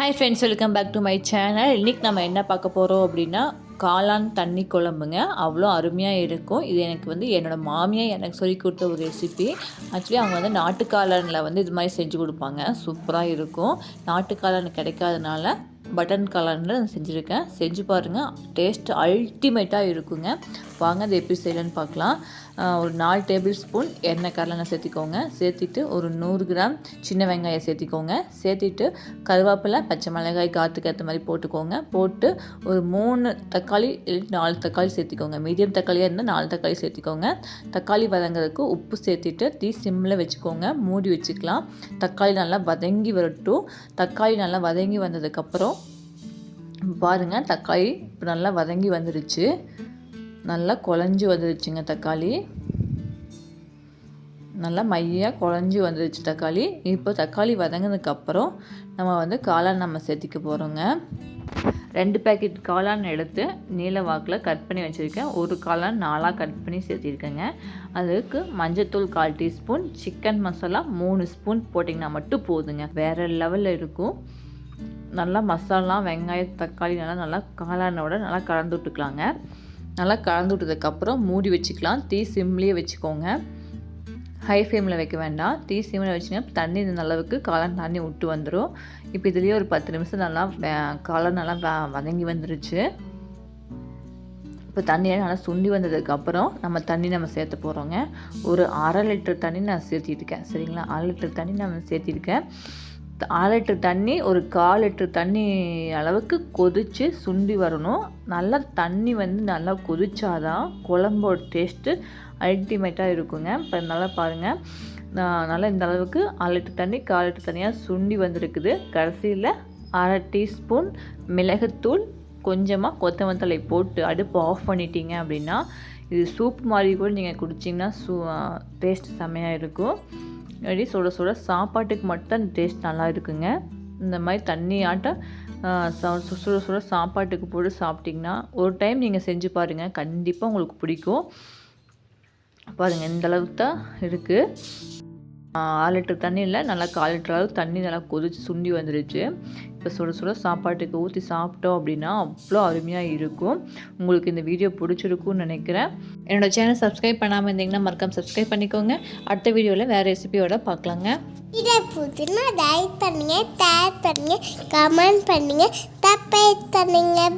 Hi friends, welcome back to my channel. இன்றைக்கி நம்ம என்ன பார்க்க போகிறோம் அப்படின்னா காளான் தண்ணி குழம்புங்க. அவ்வளோ அருமையாக இருக்கும். இது எனக்கு என்னோடய மாமியார் எனக்கு சொல்லி கொடுத்த ஒரு ரெசிபி. ஆக்சுவலி அவங்க நாட்டுக்காளானில் இது மாதிரி செஞ்சு கொடுப்பாங்க. சூப்பராக இருக்கும். நாட்டுக்காளான் கிடைக்காதனால பட்டன் காளானில் செஞ்சுருக்கேன். செஞ்சு பாருங்கள், டேஸ்ட் அல்டிமேட்டாக இருக்குங்க. வாங்க அது எப்படி செய்யலன்னு பார்க்கலாம். ஒரு 4 டேபிள் ஸ்பூன் எண்ணெய் கடலெண்ணெய் சேர்த்திக்கோங்க. சேர்த்திட்டு ஒரு 100 கிராம் சின்ன வெங்காயம் சேர்த்திக்கோங்க. சேர்த்திட்டு கருவேப்பிலை, பச்சை மிளகாய் காற்றுக்கு ஏற்ற மாதிரி போட்டுக்கோங்க. போட்டு ஒரு 3 தக்காளி 4 தக்காளி சேர்த்திக்கோங்க. மீடியம் தக்காளியாக இருந்தால் 4 தக்காளி சேர்த்திக்கோங்க. தக்காளி வதங்கிறதுக்கு உப்பு சேர்த்திட்டு தீ சிம்மில் வச்சுக்கோங்க. மூடி வச்சுக்கலாம். தக்காளி நல்லா வதங்கி வரட்டும். தக்காளி நல்லா வதங்கி வந்ததுக்கப்புறம் பாருங்கள், தக்காளி இப்போ நல்லா வதங்கி வந்துடுச்சு. நல்லா குழஞ்சி வந்துடுச்சுங்க. தக்காளி நல்லா மையாக குழஞ்சி வந்துடுச்சு தக்காளி. இப்போ தக்காளி வதங்கினதுக்கப்புறம் நம்ம காளான் நம்ம சேர்த்திக்க போகிறோங்க. 2 பேக்கெட் காளான் எடுத்து நீல வாக்கில் கட் பண்ணி வச்சுருக்கேன். ஒரு காளான் 4ஆக கட் பண்ணி சேர்த்திருக்கேங்க. அதுக்கு மஞ்சத்தூள் 1/4 டீஸ்பூன், சிக்கன் மசாலா 3 ஸ்பூன் போட்டிங்கன்னா மட்டும் போதுங்க. வேறு லெவலில் இருக்கும். நல்லா மசாலா, வெங்காயம், தக்காளி நல்லா காளானோட நல்லா கலந்து விட்டுக்கலாங்க. நல்லா கலந்து விட்டதுக்கப்புறம் மூடி வச்சுக்கலாம். தீ சிம்லேயே வச்சுக்கோங்க. ஹை ஃப்ளேமில் வைக்க வேண்டாம். தீ சிம்மில் வச்சிங்கன்னா தண்ணி இந்த அளவுக்கு காளான் தண்ணி விட்டு வந்துடும். இப்போ இதுலேயே ஒரு 10 நிமிஷம் நல்லா காளான் நல்லா வதங்கி வந்துருச்சு. இப்போ தண்ணியெல்லாம் நல்லா சுண்டி வந்ததுக்கப்புறம் நம்ம சேர்த்த போகிறோங்க. ஒரு 1/2 லிட்டர் தண்ணி நான் சேர்த்திருக்கேன். சரிங்களா, 1/2 லிட்டர் தண்ணி நான் சேர்த்திருக்கேன். 1/2 லிட்டர் தண்ணி ஒரு 1/4 லிட்டர் தண்ணி அளவுக்கு கொதித்து சுண்டி வரணும். நல்லா தண்ணி நல்லா கொதிச்சாதான் குழம்போட டேஸ்ட்டு அல்டிமேட்டாக இருக்குங்க. இப்போ நல்லா பாருங்கள், நல்லா இந்த அளவுக்கு 1/2 லிட்டர் தண்ணி 1/4 லிட்டர் தண்ணியாக சுண்டி வந்திருக்குது. கடைசியில் 1/2 டீஸ்பூன் மிளகுத்தூள், கொஞ்சமாக கொத்தமல்லி தழை போட்டு அடுப்பு ஆஃப் பண்ணிட்டீங்க அப்படின்னா இது சூப் மாதிரி கூட நீங்கள் குடிச்சிங்கன்னா டேஸ்ட் செம்மையாக இருக்கும். அப்படி சுட சுட சாப்பாட்டுக்கு மட்டும் அந்த டேஸ்ட் நல்லா இருக்குங்க. இந்த மாதிரி தண்ணி ஆட்டம் சுட சுட சாப்பாட்டுக்கு போட்டு சாப்பிட்டிங்கன்னா ஒரு டைம் நீங்கள் செஞ்சு பாருங்கள், கண்டிப்பாக உங்களுக்கு பிடிக்கும். பாருங்கள், இந்த அளவுக்கு தான் இருக்குது. 1/2 லிட்டர் தண்ணியில் நல்லா 1/4 லிட்டர் அளவுக்கு தண்ணி நல்லா கொதிச்சு சுண்டி வந்துடுச்சு. இப்போ சுட சுட சாப்பாட்டுக்கு ஊற்றி சாப்பிட்டோம் அப்படின்னா அவ்வளோ அருமையாக இருக்கும். உங்களுக்கு இந்த வீடியோ பிடிச்சிருக்கும்னு நினைக்கிறேன். என்னோடய சேனல் சப்ஸ்கிரைப் பண்ணாமல் இருந்தீங்கன்னா மறக்காம சப்ஸ்கிரைப் பண்ணிக்கோங்க. அடுத்த வீடியோவில் வேறு ரெசிபியோட பார்க்கலாங்க. இதை புதுனா லைக் பண்ணுங்கள், ஷேர் பண்ணுங்கள், கமெண்ட் பண்ணுங்கள், சப்ஸ்கிரைப் பண்ணுங்கள்.